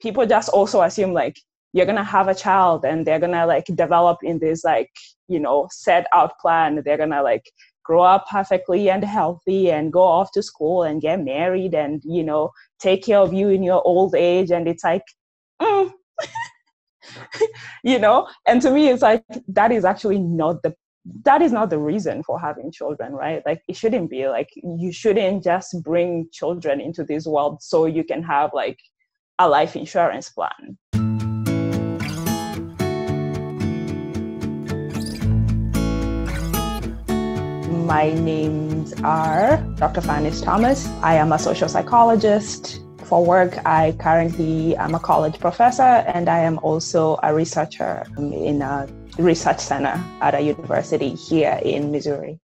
people just also assume like you're going to have a child and they're going to like develop in this like, set out plan. They're going to like grow up perfectly and healthy and go off to school and get married and, take care of you in your old age. And it's like, mm. And to me, it's like, that is not the reason for having children, right? Like, it shouldn't be like, you shouldn't just bring children into this world so you can have like a life insurance plan. My names are Dr. Fanice Thomas. I am a social psychologist. For work, I currently am a college professor, and I am also a researcher in a research center at a university here in Missouri.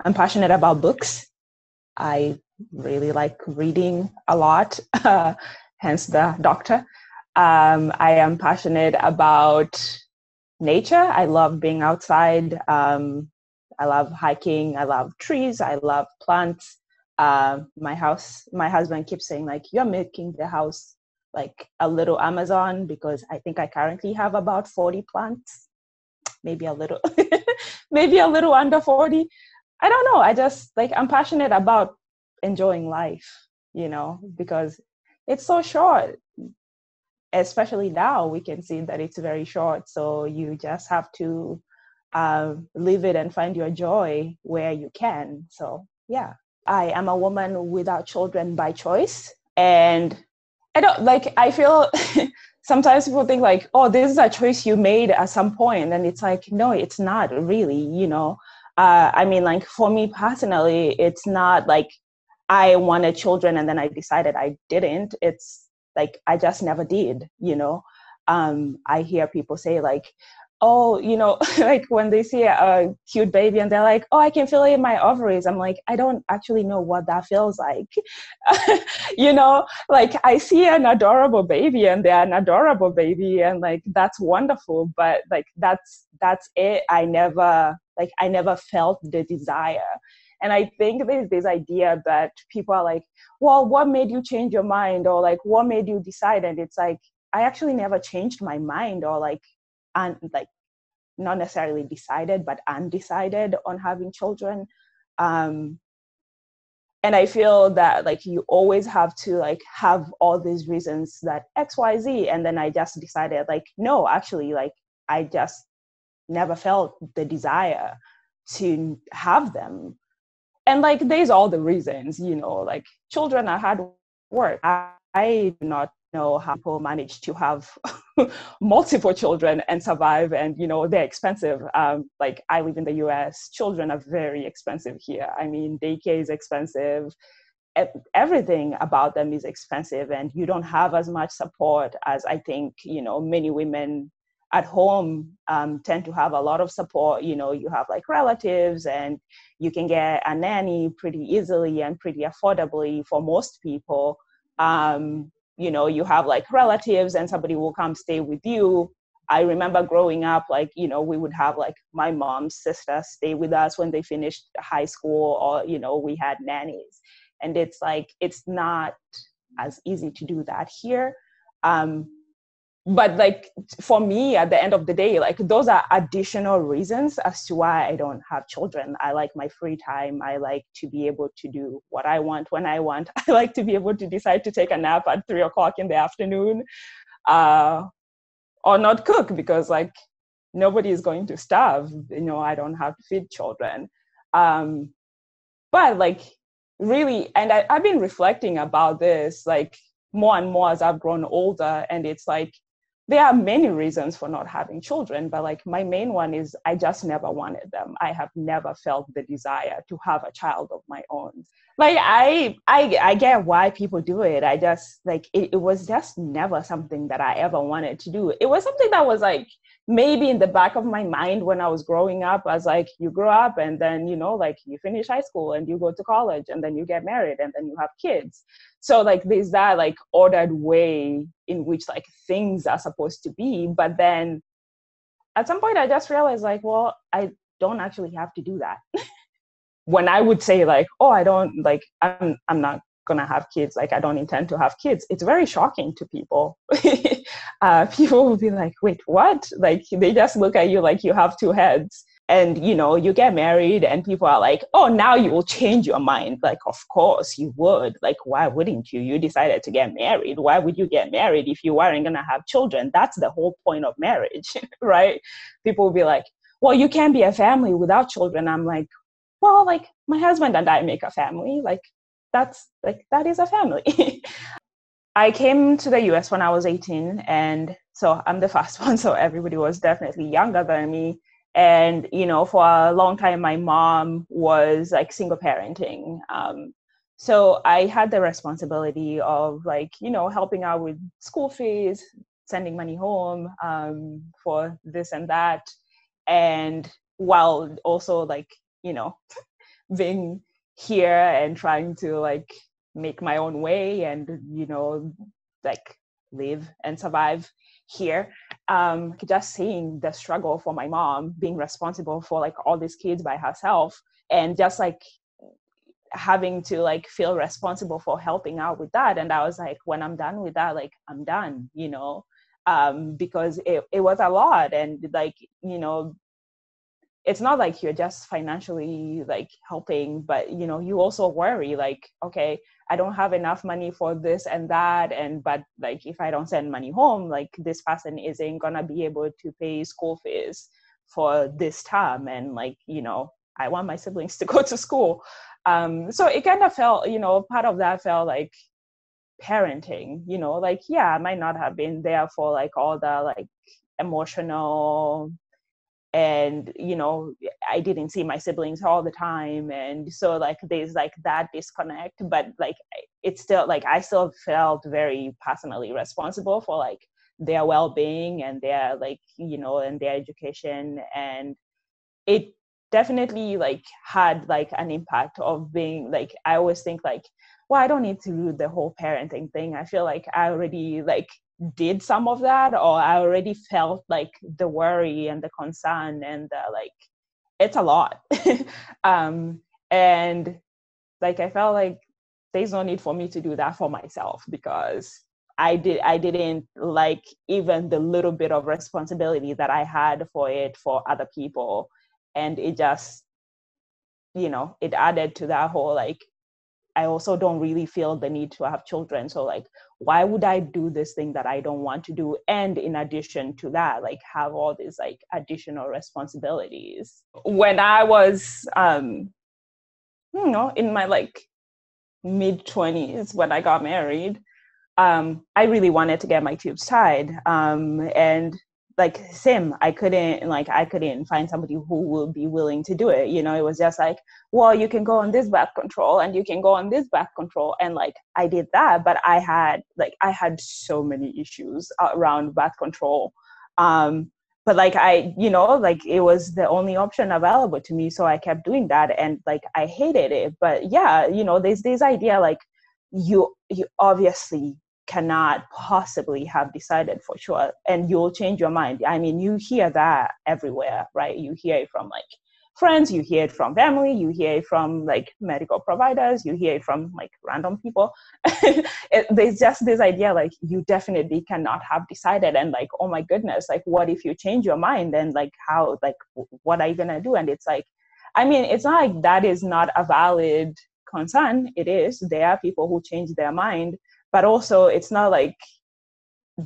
I'm passionate about books. I really like reading a lot, hence the doctor. I am passionate about nature. I love being outside. I love hiking. I love trees. I love plants. My husband keeps saying like, you're making the house like a little Amazon, because I think I currently have about 40 plants, maybe a little, maybe a little under 40. I don't know. I just like, I'm passionate about enjoying life, because it's so short. Especially now, we can see that it's very short. So you just have to live it and find your joy where you can. So yeah, I am a woman without children by choice. And I feel sometimes people think like, oh, this is a choice you made at some point. And it's like, no, it's not really, I mean, like for me personally, it's not like I wanted children and then I decided I didn't. It's like, I just never did, I hear people say like, oh, like when they see a cute baby and they're like, oh, I can feel it in my ovaries. I'm like, I don't actually know what that feels like. Like I see an adorable baby and they're an adorable baby and like, that's wonderful. But like, that's it. I never felt the desire. And I think there's this idea that people are like, well, what made you change your mind? Or like, what made you decide? And it's like, I actually never changed my mind or like, and like not necessarily decided, but undecided on having children. And I feel that like you always have to like have all these reasons that X, Y, Z. And then I just decided like, no, actually, like I just never felt the desire to have them. And like, there's all the reasons, like children are hard work. I do not know how people manage to have multiple children and survive, and they're expensive. Like I live in the US, children are very expensive here. I mean, daycare is expensive, everything about them is expensive, and you don't have as much support as I think many women at home tend to have a lot of support. You have like relatives, and you can get a nanny pretty easily and pretty affordably for most people. You have like relatives and somebody will come stay with you. I remember growing up, like, we would have like my mom's sister stay with us when they finished high school, or, we had nannies. And it's like, it's not as easy to do that here. But like, for me, at the end of the day, like those are additional reasons as to why I don't have children. I like my free time. I like to be able to do what I want when I want. I like to be able to decide to take a nap at 3:00 in the afternoon, or not cook, because like nobody is going to starve. I don't have to feed children. But like really, and I've been reflecting about this like more and more as I've grown older, and it's like, there are many reasons for not having children, but like my main one is I just never wanted them. I have never felt the desire to have a child of my own. Like I get why people do it. I just like, it was just never something that I ever wanted to do. It was something that was like maybe in the back of my mind when I was growing up. I was like, you grow up and then, like you finish high school and you go to college and then you get married and then you have kids. So like there's that like ordered way in which like things are supposed to be. But then at some point I just realized like, well, I don't actually have to do that. When I would say like, oh, I don't like, I'm not gonna have kids. Like, I don't intend to have kids. It's very shocking to people. People will be like, wait, what? Like, they just look at you like you have two heads. And, you know, you get married and people are like, oh, now you will change your mind. Like, of course you would. Like, why wouldn't you? You decided to get married. Why would you get married if you weren't going to have children? That's the whole point of marriage, right? People will be like, well, you can't be a family without children. I'm like, well, like, my husband and I make a family. Like, that is a family. I came to the US when I was 18, and so I'm the first one. So everybody was definitely younger than me. And, you know, for a long time, my mom was like single parenting. So I had the responsibility of, like, you know, helping out with school fees, sending money home for this and that. And while also, like, you know, being here and trying to like make my own way and, you know, like live and survive here. Just seeing the struggle for my mom being responsible for like all these kids by herself, and just like having to like feel responsible for helping out with that. And I was like, when I'm done with that, like, I'm done, you know, because it was a lot. And like, you know, it's not like you're just financially like helping, but, you know, you also worry like, okay, I don't have enough money for this and that. And, but like, if I don't send money home, like this person isn't gonna be able to pay school fees for this term. And like, you know, I want my siblings to go to school. So it kind of felt, you know, part of that felt like parenting, you know, like, yeah, I might not have been there for like all the like emotional, and, you know, I didn't see my siblings all the time. And so like there's like that disconnect, but like it's still like I still felt very personally responsible for like their well-being and their like, you know, and their education. And it definitely like had like an impact of being like, I always think like, well, I don't need to do the whole parenting thing. I feel like I already like did some of that, or I already felt like the worry and the concern and the, like, it's a lot. And like I felt like there's no need for me to do that for myself, because I didn't like even the little bit of responsibility that I had for it for other people. And it just, you know, it added to that whole like, I also don't really feel the need to have children. So like, why would I do this thing that I don't want to do? And in addition to that, like have all these like additional responsibilities. When I was, you know, in my like mid-20s, when I got married, I really wanted to get my tubes tied. And like same, I couldn't find somebody who would be willing to do it. You know, it was just like, well, you can go on this birth control and you can go on this birth control. And like, I did that, but I had so many issues around birth control. But like, you know, like it was the only option available to me. So I kept doing that, and like, I hated it. But yeah, you know, there's this idea like, you obviously cannot possibly have decided for sure, and you'll change your mind. I mean, you hear that everywhere, right? You hear it from like friends, you hear it from family, you hear it from like medical providers, you hear it from like random people. There's just this idea like, you definitely cannot have decided, and like, oh my goodness, like what if you change your mind, and like how, like what are you gonna do? And it's like, I mean, it's not like that is not a valid concern. It is. There are people who change their mind, but also it's not like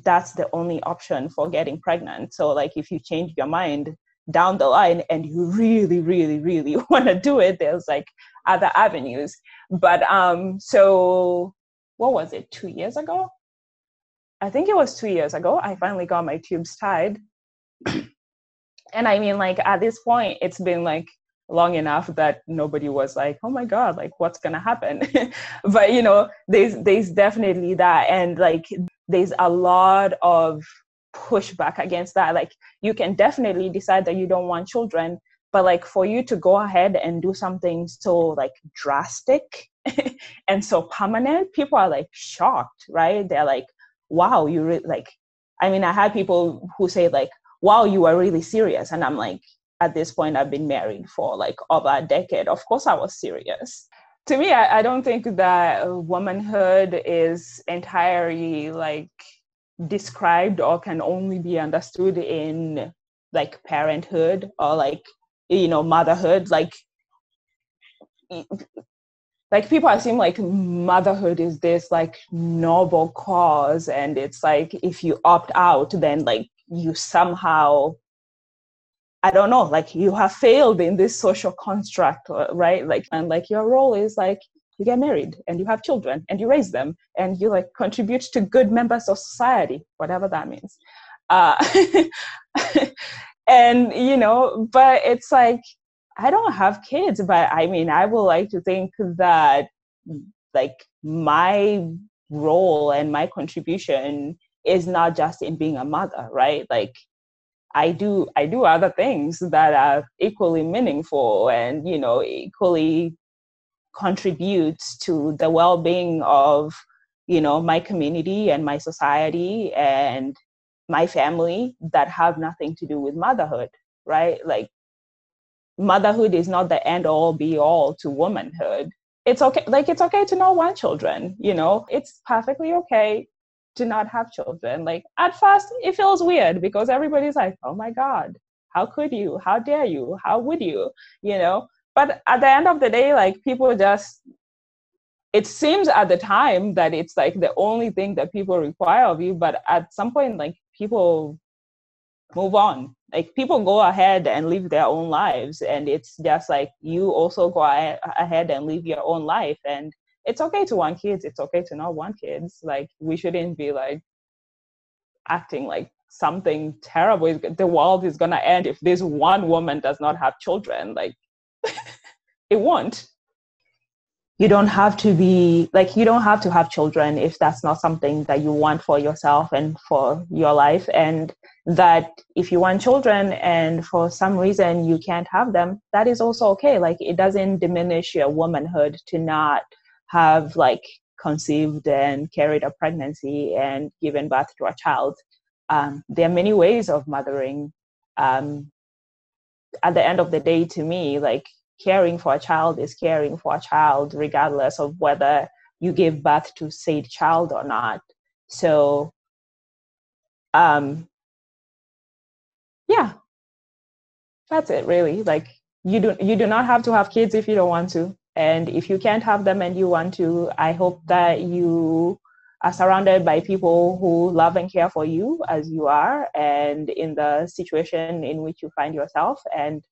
that's the only option for getting pregnant. So like, if you change your mind down the line and you really, really, really want to do it, there's like other avenues. But so what was it, 2 years ago? I think it was 2 years ago, I finally got my tubes tied. And I mean, like at this point, it's been like long enough that nobody was like, oh my God, like what's gonna happen? But you know, there's definitely that. And like, there's a lot of pushback against that. Like, you can definitely decide that you don't want children, but like for you to go ahead and do something so like drastic and so permanent, people are like shocked, right? They're like, wow, you like, I mean, I had people who say like, wow, you are really serious. And I'm like, at this point, I've been married for like over a decade. Of course I was serious. To me, I don't think that womanhood is entirely like described or can only be understood in like parenthood or like, you know, motherhood. Like people assume like motherhood is this like noble cause, and it's like if you opt out, then like you somehow, I don't know, like you have failed in this social construct, right? Like, and like your role is like you get married and you have children and you raise them and you like contribute to good members of society, whatever that means. Uh, and, you know, but it's like, I don't have kids, but I mean, I would like to think that like my role and my contribution is not just in being a mother, right? Like I do other things that are equally meaningful and, you know, equally contribute to the well-being of, you know, my community and my society and my family that have nothing to do with motherhood, right? Like motherhood is not the end all be all to womanhood. It's okay, like it's okay to not want children, you know, it's perfectly okay to not have children. Like at first it feels weird because everybody's like, oh my God, how could you? How dare you? How would you? You know? But at the end of the day, like people just, it seems at the time that it's like the only thing that people require of you. But at some point, like people move on. Like people go ahead and live their own lives, and it's just like you also go ahead and live your own life. And it's okay to want kids. It's okay to not want kids. Like we shouldn't be like acting like something terrible is, the world is gonna end if this one woman does not have children. Like it won't. You don't have to be like, you don't have to have children if that's not something that you want for yourself and for your life. And that if you want children and for some reason you can't have them, that is also okay. Like it doesn't diminish your womanhood to not have like conceived and carried a pregnancy and given birth to a child. There are many ways of mothering. um, at the end of the day, to me, like caring for a child is caring for a child, regardless of whether you give birth to said child or not. So, um, yeah, that's it really. Like you do not have to have kids if you don't want to. And if you can't have them and you want to, I hope that you are surrounded by people who love and care for you as you are and in the situation in which you find yourself. And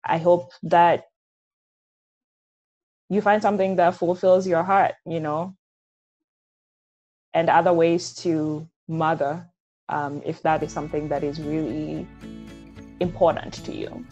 I hope that you find something that fulfills your heart, you know, and other ways to mother, if that is something that is really important to you.